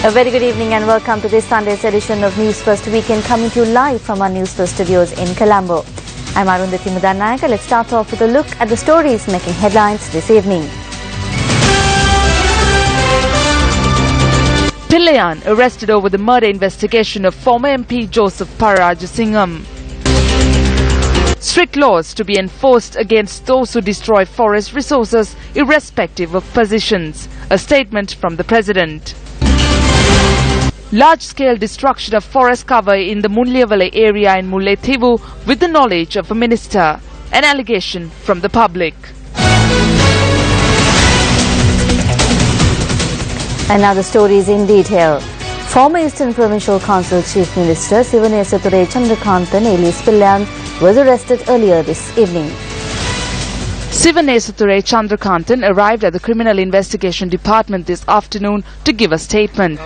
A very good evening and welcome to this Sunday's edition of News First Weekend, coming to you live from our News First studios in Colombo. I'm Arundhati Mudanayaka. Let's start off with a look at the stories making headlines this evening. Pillayan arrested over the murder investigation of former MP Joseph Pararajasingham. Strict laws to be enforced against those who destroy forest resources irrespective of positions. A statement from the President. Large-scale destruction of forest cover in the Mulliyawala area in Mullaitivu with the knowledge of a minister. An allegation from the public. And now the stories in detail. Former Eastern Provincial Council Chief Minister Sivanesature Chandrakanthan alias Pillayan was arrested earlier this evening. Sivanesature Chandrakanthan arrived at the Criminal Investigation Department this afternoon to give a statement.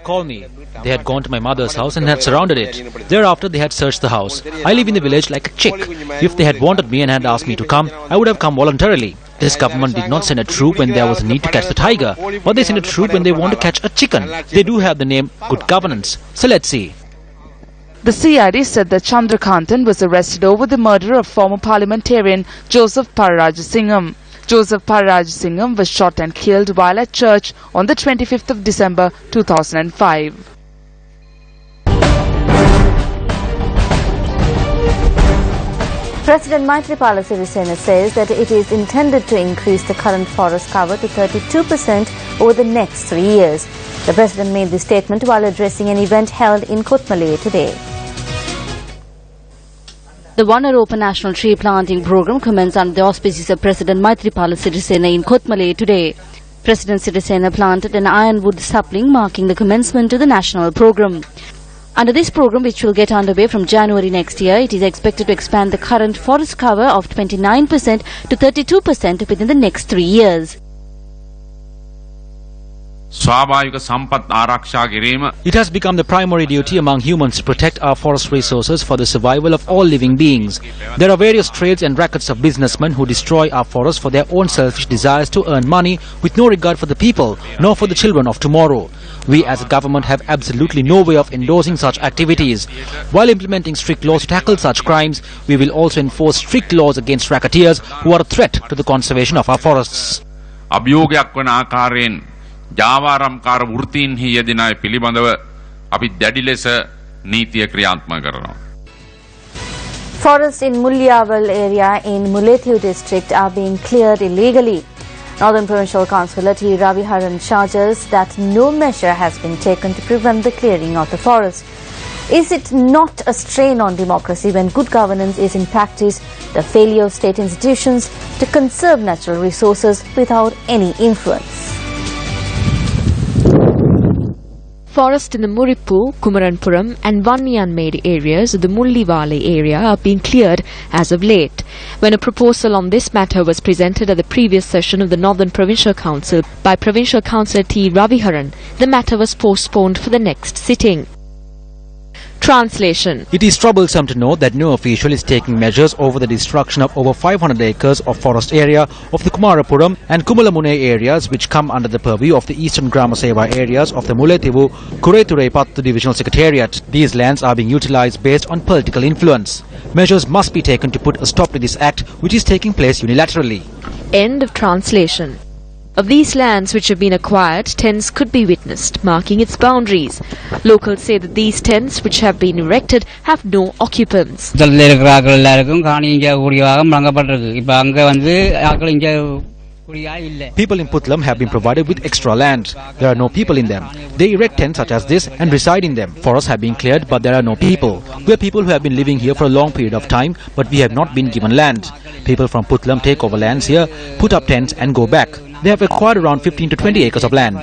Call me. They had gone to my mother's house and had surrounded it. Thereafter they had searched the house. I live in the village like a chick. If they had wanted me and had asked me to come, I would have come voluntarily. This government did not send a troop when there was a need to catch the tiger, but they sent a troop when they want to catch a chicken. They do have the name Good Governance. So let's see. The CID said that Chandrakanthan was arrested over the murder of former parliamentarian Joseph Pararajasingham. Joseph Pararajasingham was shot and killed while at church on the 25th of December 2005. President Maithripala Sirisena says that it is intended to increase the current forest cover to 32% over the next 3 years. The President made this statement while addressing an event held in Kotmale today. The Vanaropa National Tree Planting Program commenced under the auspices of President Maithripala Sirisena in Kotmale today. President Sirisena planted an ironwood sapling marking the commencement of the national program. Under this program, which will get underway from January next year, it is expected to expand the current forest cover of 29% to 32% within the next 3 years. It has become the primary duty among humans to protect our forest resources for the survival of all living beings. There are various trades and rackets of businessmen who destroy our forests for their own selfish desires to earn money with no regard for the people, nor for the children of tomorrow. We as a government have absolutely no way of endorsing such activities. While implementing strict laws to tackle such crimes, we will also enforce strict laws against racketeers who are a threat to the conservation of our forests. ජාවාරම්කාර වෘත්තීන්හි යෙදෙන අය පිළිබඳව අපි දැඩි ලෙස නීතිය ක්‍රියාත්මක කරනවා. Forests in Mulliyawala area in Mullaitivu district are being cleared illegally. Northern Provincial Councillor T. Raviharan charges that no measure has been taken to prevent the clearing of the forest. Is it not a strain on democracy when good governance is in practice, the failure of state institutions to conserve natural resources without any influence? Forests in the Muripu, Kumaranpuram and Vanniyanmedi areas of the Mulliyawala area are being cleared as of late. When a proposal on this matter was presented at the previous session of the Northern Provincial Council by Provincial Councillor T. Raviharan, the matter was postponed for the next sitting. Translation. It is troublesome to note that no official is taking measures over the destruction of over 500 acres of forest area of the Kumarapuram and Kumulamune areas which come under the purview of the Eastern Grama Seva areas of the Mullaitivu Kureture Pattu Divisional Secretariat. These lands are being utilized based on political influence. Measures must be taken to put a stop to this act which is taking place unilaterally. End of translation. Of these lands which have been acquired, tents could be witnessed, marking its boundaries. Locals say that these tents which have been erected have no occupants. People in Putlam have been provided with extra land. There are no people in them. They erect tents such as this and reside in them. Forests have been cleared but there are no people. We are people who have been living here for a long period of time but we have not been given land. People from Putlam take over lands here, put up tents and go back. They have acquired around 15 to 20 acres of land.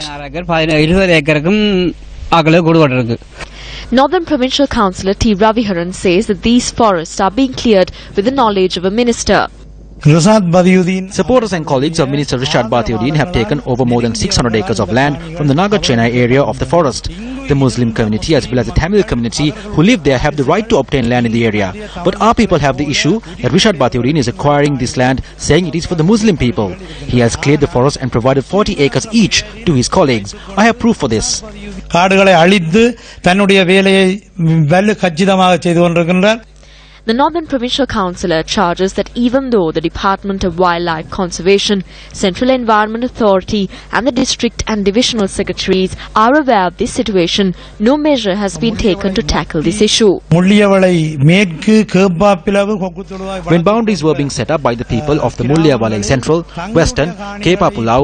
Northern Provincial Councillor T. Raviharan says that these forests are being cleared with the knowledge of a minister. Supporters and colleagues of Minister Rishad Bathiuddin have taken over more than 600 acres of land from the Naga Chennai area of the forest. The Muslim community as well as the Tamil community who live there have the right to obtain land in the area. But our people have the issue that Rishad Bathiuddin is acquiring this land, saying it is for the Muslim people. He has cleared the forest and provided 40 acres each to his colleagues. I have proof for this. காடுகளை அழித்து தன்னுடைய வேலையை கச்சிதமாக செய்து கொண்டிருக்கின்றார். The Northern Provincial Councillor charges that even though the Department of Wildlife Conservation, Central Environment Authority and the District and Divisional Secretaries are aware of this situation, no measure has been taken to tackle this issue. When boundaries were being set up by the people of the Mulliyawalai Central, Western, Kepapulau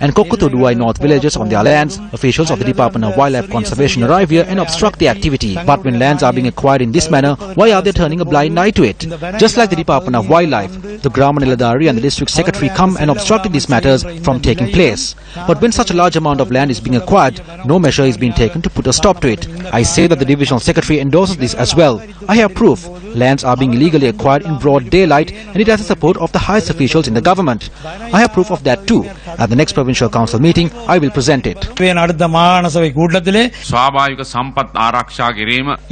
and Kokutuduai North villages on their lands, officials of the Department of Wildlife Conservation arrive here and obstruct the activity. But when lands are being acquired in this manner, why are they turning a blind eye to it? Just like the Department of Wildlife, the Grama Niladhari and the District Secretary come and obstructed these matters from taking place. But when such a large amount of land is being acquired, no measure is being taken to put a stop to it. I say that the Divisional Secretary endorses this as well. I have proof. Lands are being illegally acquired in broad daylight and it has the support of the highest officials in the government. I have proof of that too. At the next Provincial Council meeting, I will present it.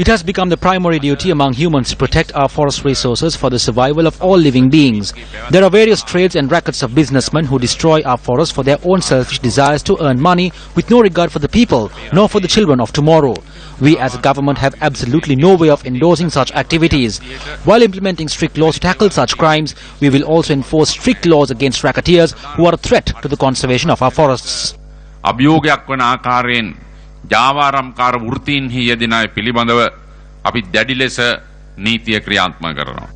It has become the primary duty among humans to protect our forest resources for the survival of all living beings. There are various trades and rackets of businessmen who destroy our forests for their own selfish desires to earn money with no regard for the people, nor for the children of tomorrow. We as a government have absolutely no way of endorsing such activities. While implementing strict laws to tackle such crimes, we will also enforce strict laws against racketeers who are a threat to the conservation of our forests. අභියෝගයක් වන ආකාරයෙන් ජාවාරම්කාර වෘත්තීන්හි යෙදෙන අය පිළිබඳව අපි දැඩි ලෙස නීතිය ක්‍රියාත්මක කරනවා.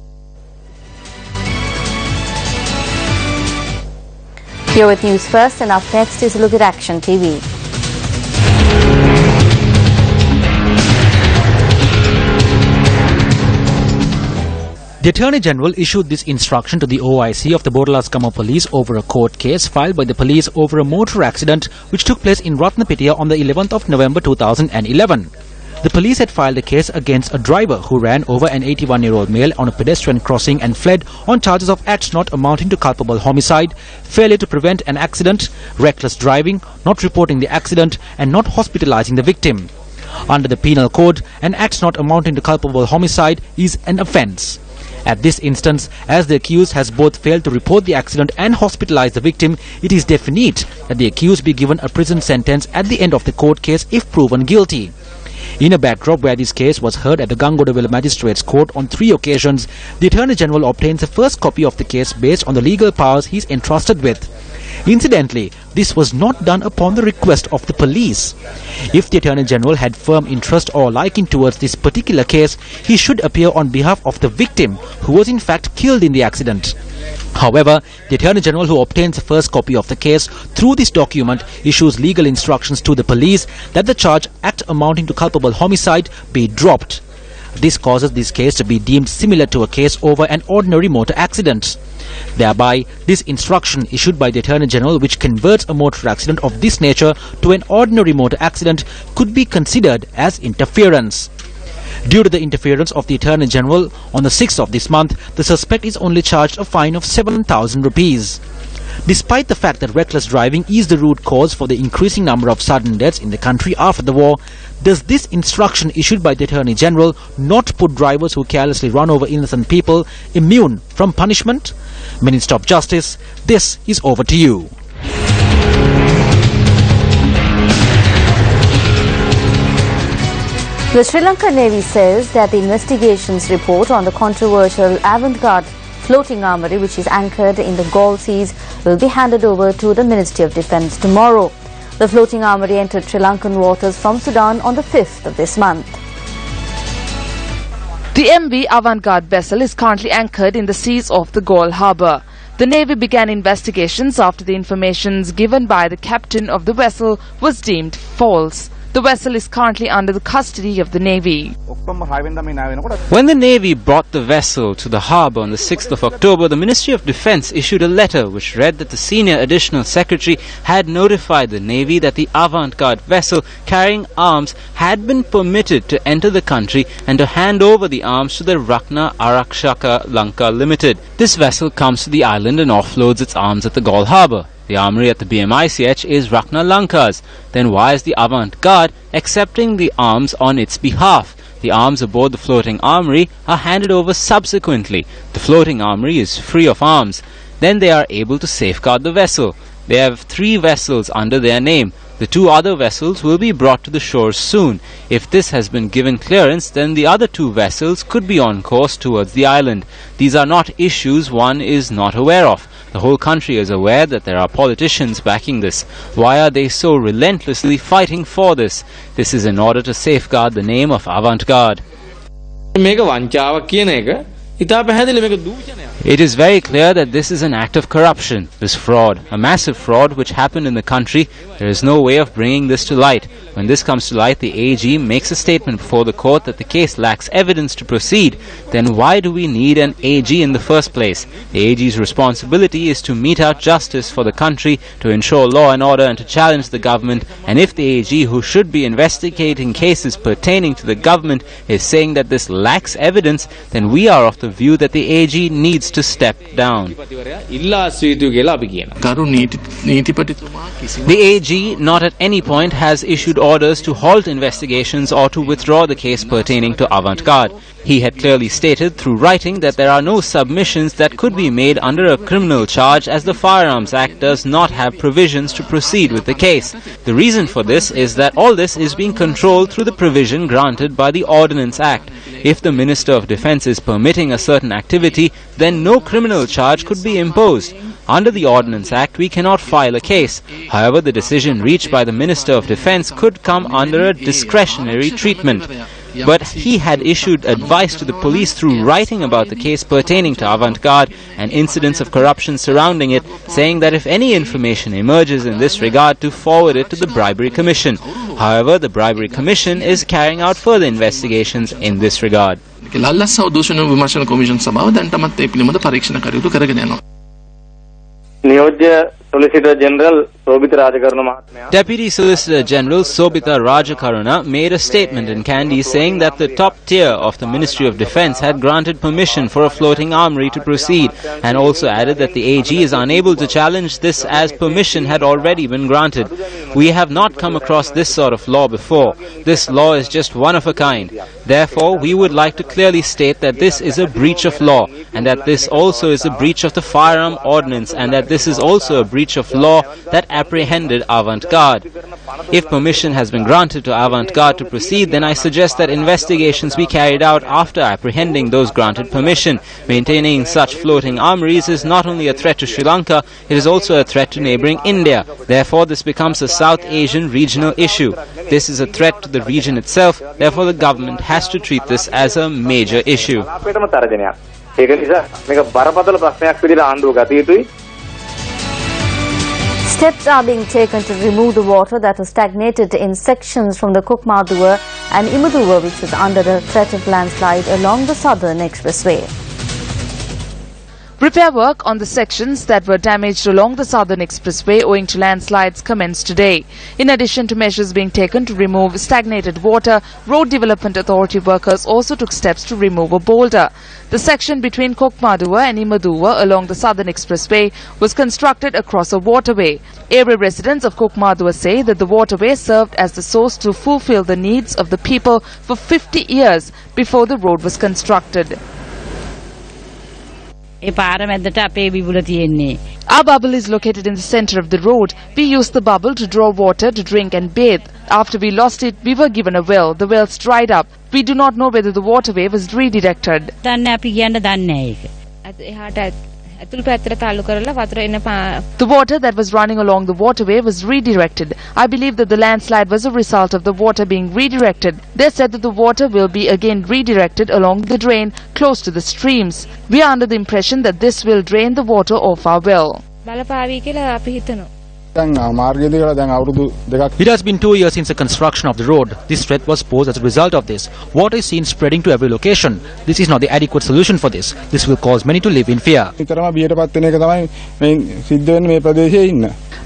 You're with News First, and up next is a look at Action TV. The Attorney General issued this instruction to the OIC of the Boralaskama Police over a court case filed by the police over a motor accident which took place in Ratnapitiya on the 11th of November 2011. The police had filed a case against a driver who ran over an 81-year-old male on a pedestrian crossing and fled on charges of acts not amounting to culpable homicide, failure to prevent an accident, reckless driving, not reporting the accident and not hospitalizing the victim. Under the Penal Code, an act not amounting to culpable homicide is an offence. At this instance, as the accused has both failed to report the accident and hospitalize the victim, it is definite that the accused be given a prison sentence at the end of the court case if proven guilty. In a backdrop where this case was heard at the Gangodaville Magistrates Court on 3 occasions, the Attorney General obtains the first copy of the case based on the legal powers he is entrusted with. Incidentally, this was not done upon the request of the police. If the Attorney General had firm interest or liking towards this particular case, he should appear on behalf of the victim, who was in fact killed in the accident. However, the Attorney General, who obtains the first copy of the case through this document, issues legal instructions to the police that the charge, act amounting to culpable homicide, be dropped. This causes this case to be deemed similar to a case over an ordinary motor accident. Thereby, this instruction issued by the Attorney General, which converts a motor accident of this nature to an ordinary motor accident, could be considered as interference. Due to the interference of the Attorney General, on the 6th of this month, the suspect is only charged a fine of 7,000 rupees. Despite the fact that reckless driving is the root cause for the increasing number of sudden deaths in the country after the war, does this instruction issued by the Attorney General not put drivers who carelessly run over innocent people immune from punishment? Minister of Justice, this is over to you. The Sri Lankan Navy says that the investigations report on the controversial avant-garde floating armoury, which is anchored in the Galle Seas, will be handed over to the Ministry of Defence tomorrow. The floating armoury entered Sri Lankan waters from Sudan on the 5th of this month. The MV Avant-Garde vessel is currently anchored in the seas off the Galle harbour. The Navy began investigations after the information given by the captain of the vessel was deemed false. The vessel is currently under the custody of the Navy. When the Navy brought the vessel to the harbour on the 6th of October, the Ministry of Defence issued a letter which read that the Senior Additional Secretary had notified the Navy that the avant-garde vessel carrying arms had been permitted to enter the country and to hand over the arms to the Rakna Arakshaka Lanka Limited. This vessel comes to the island and offloads its arms at the Galle harbour. The armory at the BMICH is Rakna Lanka's. Then why is the avant-garde accepting the arms on its behalf? The arms aboard the floating armory are handed over subsequently. The floating armory is free of arms. Then they are able to safeguard the vessel. They have 3 vessels under their name. The 2 other vessels will be brought to the shores soon. If this has been given clearance, then the other 2 vessels could be on course towards the island. These are not issues one is not aware of. The whole country is aware that there are politicians backing this. Why are they so relentlessly fighting for this? This is in order to safeguard the name of avant-garde. It is very clear that this is an act of corruption, this fraud, a massive fraud which happened in the country. There is no way of bringing this to light. When this comes to light, the AG makes a statement before the court that the case lacks evidence to proceed. Then why do we need an AG in the first place? The AG's responsibility is to mete out justice for the country, to ensure law and order and to challenge the government. And if the AG, who should be investigating cases pertaining to the government, is saying that this lacks evidence, then we are of the view that the AG needs to step down. The AG not at any point has issued orders to halt investigations or to withdraw the case pertaining to avant-garde. He had clearly stated through writing that there are no submissions that could be made under a criminal charge, as the Firearms Act does not have provisions to proceed with the case. The reason for this is that all this is being controlled through the provision granted by the Ordnance Act. If the Minister of Defence is permitting a certain activity, then no criminal charge could be imposed. Under the Ordnance Act, we cannot file a case. However, the decision reached by the Minister of Defence could come under a discretionary treatment. But he had issued advice to the police through writing about the case pertaining to avant-garde and incidents of corruption surrounding it, saying that if any information emerges in this regard, to forward it to the Bribery Commission. However, the Bribery Commission is carrying out further investigations in this regard. Solicitor General Sobita Rajakaruna Deputy Solicitor General Sobita Rajakaruna made a statement in Kandy saying that the top tier of the Ministry of Defence had granted permission for a floating armory to proceed, and also added that the AG is unable to challenge this as permission had already been granted. We have not come across this sort of law before. This law is just one of a kind. Therefore, we would like to clearly state that this is a breach of law, and that this also is a breach of the Firearm Ordinance, and that this is also a breach of law that apprehended avant-garde. If permission has been granted to avant-garde to proceed, then I suggest that investigations be carried out after apprehending those granted permission. Maintaining such floating armories is not only a threat to Sri Lanka, it is also a threat to neighbouring India. Therefore, this becomes a South Asian regional issue. This is a threat to the region itself. Therefore, the government has to treat this as a major issue. Steps are being taken to remove the water that was stagnated in sections from the Kokmaduwa and Imaduwa, which was under the threat of landslide along the southern expressway. Repair work on the sections that were damaged along the southern expressway owing to landslides commenced today. In addition to measures being taken to remove stagnated water, Road Development Authority workers also took steps to remove a boulder. The section between Kokmaduwa and Imaduwa along the southern expressway was constructed across a waterway. Area residents of Kokmaduwa say that the waterway served as the source to fulfill the needs of the people for 50 years before the road was constructed. Our bubble is located in the center of the road. We used the bubble to draw water to drink and bathe. After we lost it, we were given a well. The wells dried up. We do not know whether the waterway was redirected. The water that was running along the waterway was redirected. I believe that the landslide was a result of the water being redirected. They said that the water will be again redirected along the drain close to the streams. We are under the impression that this will drain the water off our well. It has been 2 years since the construction of the road. This threat was posed as a result of this. Water is seen spreading to every location. This is not the adequate solution for this. This will cause many to live in fear.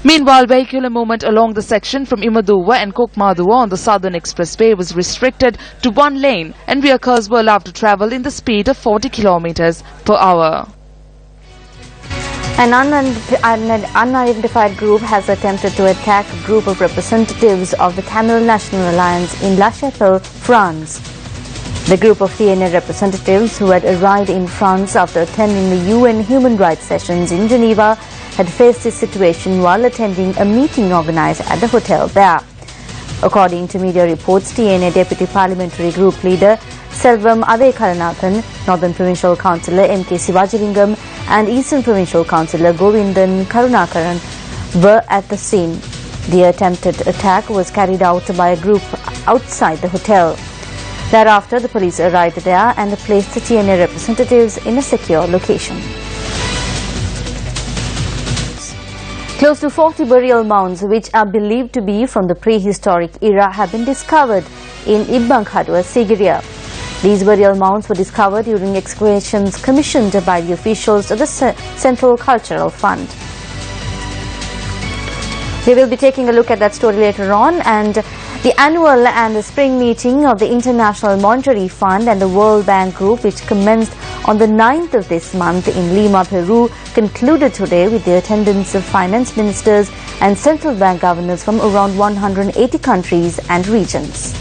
Meanwhile, vehicular movement along the section from Imaduwa and Kokmaduwa on the southern expressway was restricted to one lane, and vehicles were allowed to travel in the speed of 40 kilometers per hour. An unidentified group has attempted to attack a group of representatives of the Tamil National Alliance in La Chapelle, France. The group of TNA representatives who had arrived in France after attending the UN Human Rights Sessions in Geneva had faced this situation while attending a meeting organized at the hotel there. According to media reports, TNA Deputy Parliamentary Group Leader Selvam Adekaranathan, Northern Provincial Councillor M.K. Sivajilingam and Eastern Provincial Councillor Govindan Karunakaran were at the scene. The attempted attack was carried out by a group outside the hotel. Thereafter, the police arrived there and placed the TNA representatives in a secure location. Close to 40 burial mounds, which are believed to be from the prehistoric era, have been discovered in Ibbankhadua, Sigiriya. These burial mounds were discovered during excavations commissioned by the officials of the Central Cultural Fund. We will be taking a look at that story later on. And the annual and the spring meeting of the International Monetary Fund and the World Bank Group, which commenced on the 9th of this month in Lima, Peru, concluded today with the attendance of finance ministers and central bank governors from around 180 countries and regions.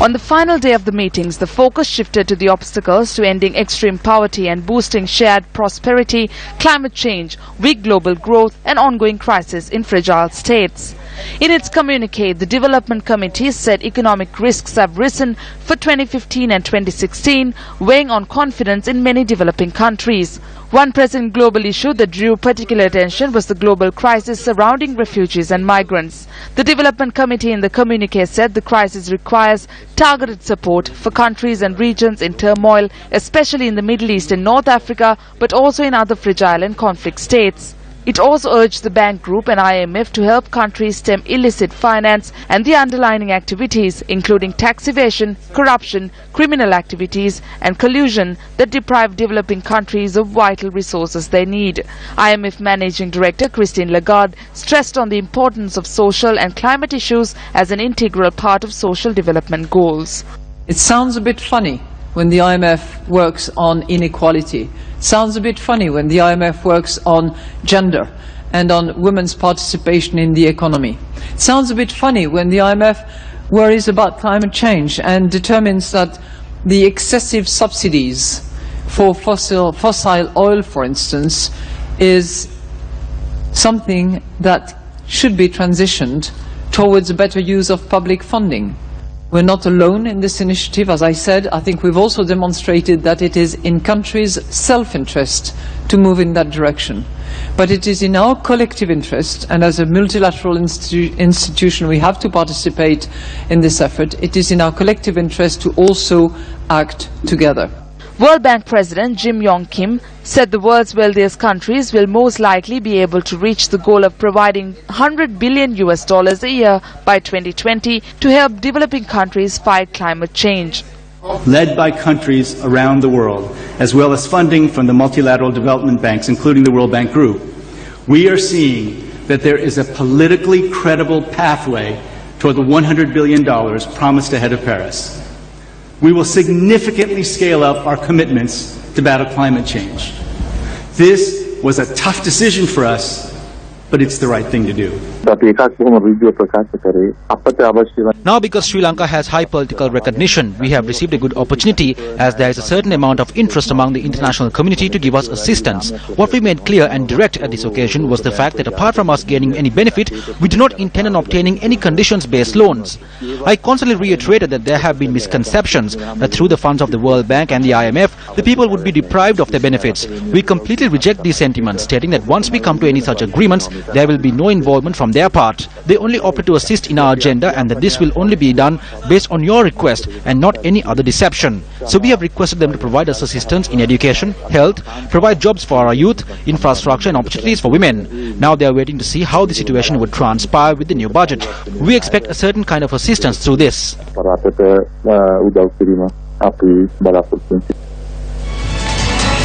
On the final day of the meetings, the focus shifted to the obstacles to ending extreme poverty and boosting shared prosperity, climate change, weak global growth and ongoing crisis in fragile states. In its communique, the Development Committee said economic risks have risen for 2015 and 2016, weighing on confidence in many developing countries. One present global issue that drew particular attention was the global crisis surrounding refugees and migrants. The Development Committee in the communique said the crisis requires targeted support for countries and regions in turmoil, especially in the Middle East and North Africa, but also in other fragile and conflict states. It also urged the Bank Group and IMF to help countries stem illicit finance and the underlying activities, including tax evasion, corruption, criminal activities and collusion that deprive developing countries of vital resources they need. IMF Managing Director Christine Lagarde stressed on the importance of social and climate issues as an integral part of social development goals. It sounds a bit funny when the IMF works on inequality. Sounds a bit funny when the IMF works on gender and on women's participation in the economy. It sounds a bit funny when the IMF worries about climate change and determines that the excessive subsidies for fossil oil, for instance, is something that should be transitioned towards a better use of public funding. We're not alone in this initiative. As I said, I think we've also demonstrated that it is in countries' self-interest to move in that direction. But it is in our collective interest, and as a multilateral institution we have to participate in this effort. It is in our collective interest to also act together. World Bank President Jim Yong Kim said the world's wealthiest countries will most likely be able to reach the goal of providing $100 billion a year by 2020 to help developing countries fight climate change. Led by countries around the world, as well as funding from the multilateral development banks, including the World Bank Group, we are seeing that there is a politically credible pathway toward the $100 billion promised ahead of Paris. We will significantly scale up our commitments to battle climate change. This was a tough decision for us, but it's the right thing to do. Now, because Sri Lanka has high political recognition, we have received a good opportunity as there is a certain amount of interest among the international community to give us assistance. What we made clear and direct at this occasion was the fact that apart from us gaining any benefit, we do not intend on obtaining any conditions-based loans. I constantly reiterated that there have been misconceptions that through the funds of the World Bank and the IMF, the people would be deprived of their benefits. We completely reject these sentiments, stating that once we come to any such agreements, there will be no involvement from their part. They only opted to assist in our agenda, and that this will only be done based on your request and not any other deception. So we have requested them to provide us assistance in education, health, provide jobs for our youth, infrastructure and opportunities for women. Now they are waiting to see how the situation would transpire with the new budget. We expect a certain kind of assistance through this.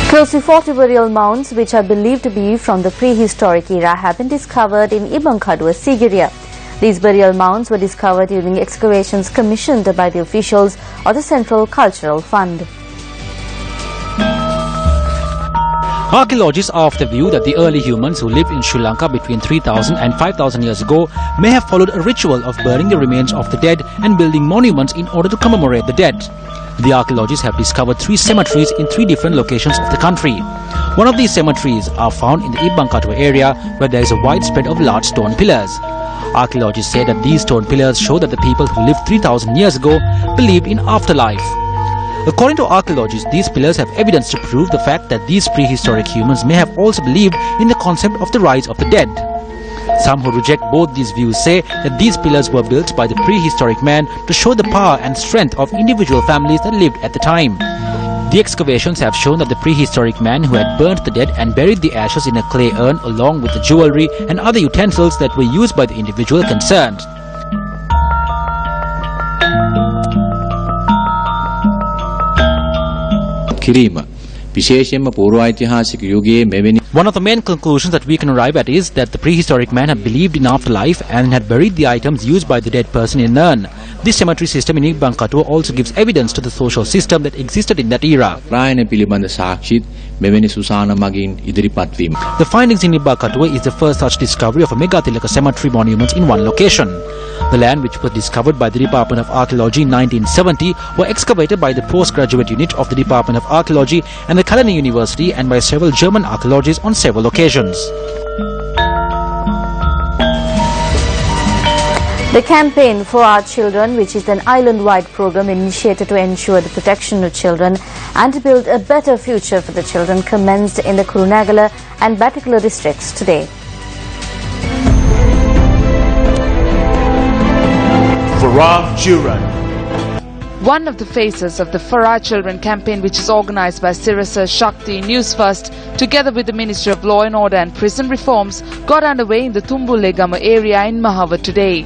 Close to 40 burial mounds, which are believed to be from the prehistoric era, have been discovered in Ibbankhadua, Sigiriya. These burial mounds were discovered during excavations commissioned by the officials of the Central Cultural Fund. Archaeologists are of the view that the early humans who lived in Sri Lanka between 3000 and 5000 years ago may have followed a ritual of burning the remains of the dead and building monuments in order to commemorate the dead. The archaeologists have discovered 3 cemeteries in 3 different locations of the country. One of these cemeteries are found in the Ibankatwa area, where there is a wide spread of large stone pillars. Archaeologists say that these stone pillars show that the people who lived 3000 years ago believed in afterlife. According to archaeologists, these pillars have evidence to prove the fact that these prehistoric humans may have also believed in the concept of the rise of the dead. Some who reject both these views say that these pillars were built by the prehistoric man to show the power and strength of individual families that lived at the time. The excavations have shown that the prehistoric man who had burnt the dead and buried the ashes in a clay urn along with the jewelry and other utensils that were used by the individual concerned. One of the main conclusions that we can arrive at is that the prehistoric man had believed in afterlife and had buried the items used by the dead person in an urn. This cemetery system in Ibankatwa also gives evidence to the social system that existed in that era. The findings in Ibankatwa is the first such discovery of a Megatilaka cemetery monument in one location. The land, which was discovered by the Department of Archaeology in 1970, were excavated by the postgraduate unit of the Department of Archaeology and the Kalani University and by several German archaeologists on several occasions. The campaign for our children, which is an island-wide program initiated to ensure the protection of children and to build a better future for the children, commenced in the Kurunegala and Batikula districts today. For our children. One of the faces of the For Our Children campaign, which is organized by Sirasa Shakti Newsfirst together with the Ministry of Law and Order and Prison Reforms, got underway in the Tumbulegama area in Mahava today.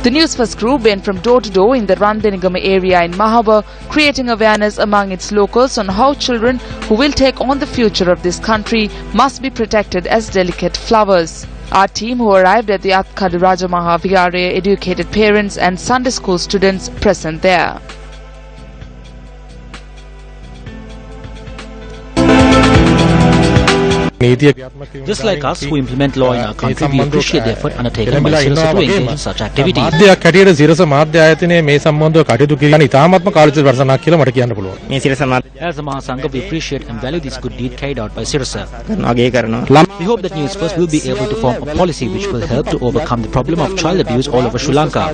The Newsfirst crew went from door to door in the Randenigama area in Mahava, creating awareness among its locals on how children who will take on the future of this country must be protected as delicate flowers. Our team, who arrived at the Atkadu Rajamaha Vigare, educated parents and Sunday school students present there. Just like us who implement law in our country, we appreciate the effort undertaken by Sirasa to engage in such activities. As a Mahasangha, we appreciate and value this good deed carried out by Sirasa. We hope that Newsfirst will be able to form a policy which will help to overcome the problem of child abuse all over Sri Lanka.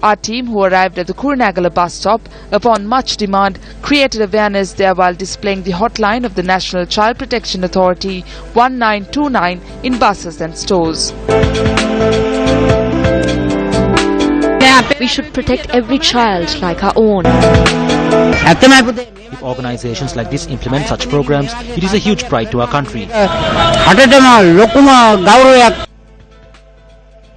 Our team, who arrived at the Kurunegala bus stop upon much demand, created awareness there while displaying the hotline of the National Child Protection Authority 1929 in buses and stores. We should protect every child like our own. If organizations like this implement such programs, it is a huge pride to our country.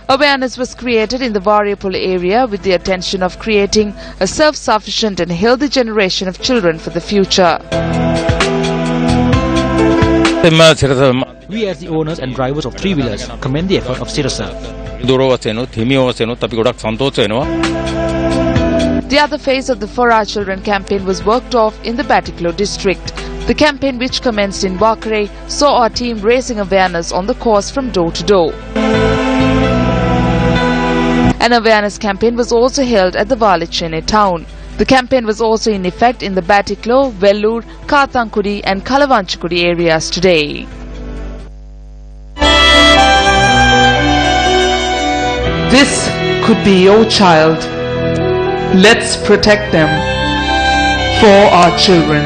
Awareness was created in the Variapula area with the intention of creating a self-sufficient and healthy generation of children for the future. We as the owners and drivers of three-wheelers commend the effort of Sirasa. The other phase of the For Our Children campaign was worked off in the Batiklo district. The campaign, which commenced in Wakare, saw our team raising awareness on the cause from door to door. An awareness campaign was also held at the Valichene town. The campaign was also in effect in the Batiklo, Vellur, Kathankudi and Kalavanchikudi areas today. This could be your child. Let's protect them. For our children.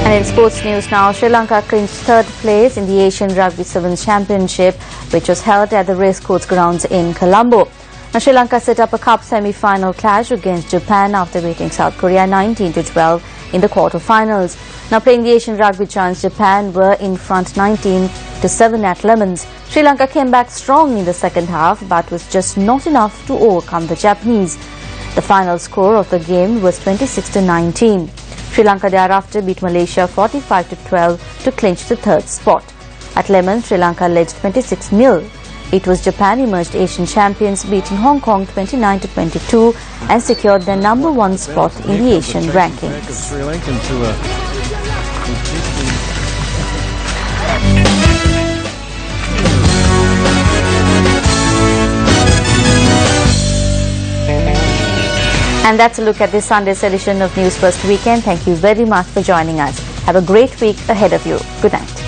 And in sports news now, Sri Lanka clinched third place in the Asian Rugby Sevens Championship, which was held at the Racecourse grounds in Colombo. Now, Sri Lanka set up a cup semi-final clash against Japan after beating South Korea 19-12 in the quarter-finals. Now, playing the Asian Rugby Giants, Japan were in front 19-7 at Lemons. Sri Lanka came back strong in the second half, but was just not enough to overcome the Japanese. The final score of the game was 26-19. Sri Lanka thereafter beat Malaysia 45-12 to clinch the third spot. At Lemon, Sri Lanka led 26-0. It was Japan emerged Asian champions, beating Hong Kong 29-22 and secured their #1 spot in the Asian rankings. And that's a look at this Sunday's edition of News First Weekend. Thank you very much for joining us. Have a great week ahead of you. Good night.